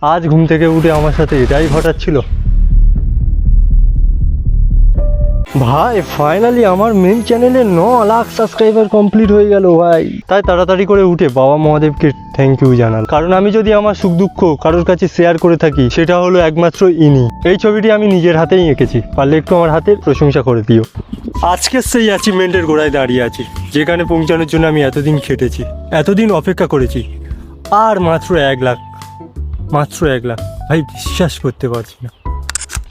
আজ ঘুম থেকে উঠে আমার সাথে এটাই ঘটাচ্ছিল। ভাই ফাইনালি আমার মেন চ্যানেলে 9 লাখ সাবস্ক্রাইবার কমপ্লিট হয়ে গেল ভাই। তাই তাড়াতাড়ি করে উঠে বাবা মহাদেবকে থ্যাংক ইউ জানাল, কারণ আমি যদি আমার সুখ দুঃখ কারোর কাছে শেয়ার করে থাকি সেটা হলো একমাত্র ইনি। এই ছবিটি আমি নিজের হাতেই এঁকেছি, পারলে একটু আমার হাতের প্রশংসা করে দিও। আজকে সেই অ্যাচিভমেন্টের গোড়ায় দাঁড়িয়ে আছি, যেখানে পৌঁছানোর জন্য আমি এতদিন খেটেছি, এতদিন অপেক্ষা করেছি। আর মাত্র 1 লাখ, মাত্র 1 লাখ ভাই, বিশ্বাস করতে পারছি না।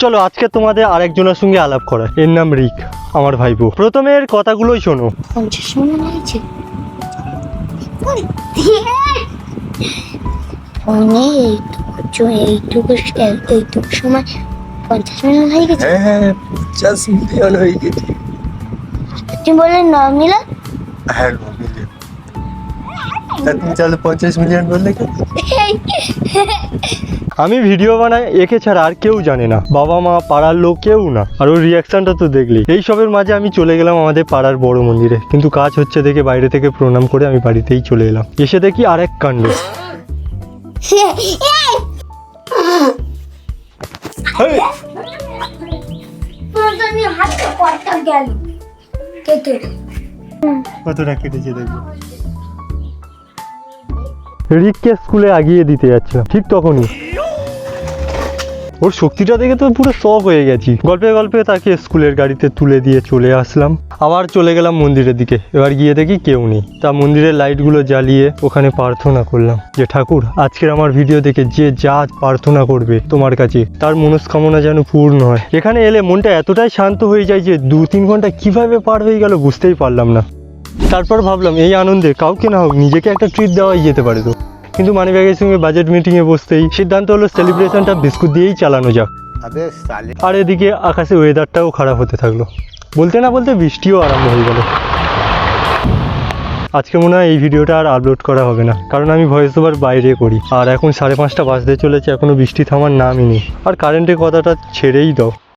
চলো আজকে তোমাদের আরেকজনের সঙ্গে আলাপ করা, এর নাম রিক, আমার ভাইপো। প্রথমে এর কথাগুলোই শোনো। 50 মিনিট হয়েছে ফোনে এইটুকু সময় 50 মিনিট হয়ে গেছে। হ্যাঁ 50 মিলিয়ন হয়ে গেছে। তুমি বললে 9 মিলিয়ন। হ্যাঁ 9 মিলিয়ন। তুমি তাহলে 50 মিলিয়ন বললে কেন? আমি ভিডিও বানাই একে ছাড়া আর কেউ জানে না, বাবা মা পাড়ার লোক কেউ না। আর ওর রিয়াকশনটা তো দেখলি। এই সবের মাঝে আমি চলে গেলাম আমাদের পাড়ার বড় মন্দিরে, কিন্তু কাজ হচ্ছে দেখে বাইরে থেকে প্রণাম করে আমি বাড়িতেই চলে এলাম। এসে দেখি আরেক কাণ্ড। কতটা কেটেছে দেখবো। রিককে স্কুলে আগিয়ে দিতে যাচ্ছিলাম, ঠিক তখনই ওর শক্তিটা দেখে তো পুরো শক হয়ে গেছি। গল্পে গল্পে তাকে স্কুলের গাড়িতে তুলে দিয়ে চলে আসলাম। আবার চলে গেলাম মন্দিরের দিকে। এবার গিয়ে দেখি কেউ নেই। তা মন্দিরের লাইটগুলো জ্বালিয়ে ওখানে প্রার্থনা করলাম যে ঠাকুর, আজকের আমার ভিডিও দেখে যে যা প্রার্থনা করবে তোমার কাছে তার মনস্কামনা যেন পূর্ণ হয়। এখানে এলে মনটা এতটাই শান্ত হয়ে যায় যে 2-3 ঘন্টা কিভাবে পার হয়ে গেল বুঝতেই পারলাম না। তারপর ভাবলাম এই আনন্দে কাউকে না হোক নিজেকে একটা ট্রিট দেওয়াই যেতে পারে তো। কিন্তু মানিব্যাগের সঙ্গে বাজেট মিটিংয়ে বসতেই সিদ্ধান্ত হলো সেলিব্রেশনটা বিস্কুট দিয়েই চালানো যাক। আর এদিকে আকাশে ওয়েদারটাও খারাপ হতে থাকলো, বলতে না বলতে বৃষ্টিও আরম্ভ হয়ে গেল। আজকে মনে হয় এই ভিডিওটা আর আপলোড করা হবে না, কারণ আমি ভয়েস ওভার বাইরে করি। আর এখন 5:30 বাজতে চলেছে, এখনও বৃষ্টি থামার নামই নেই। আর কারেন্টের কথাটা ছেড়েই দাও,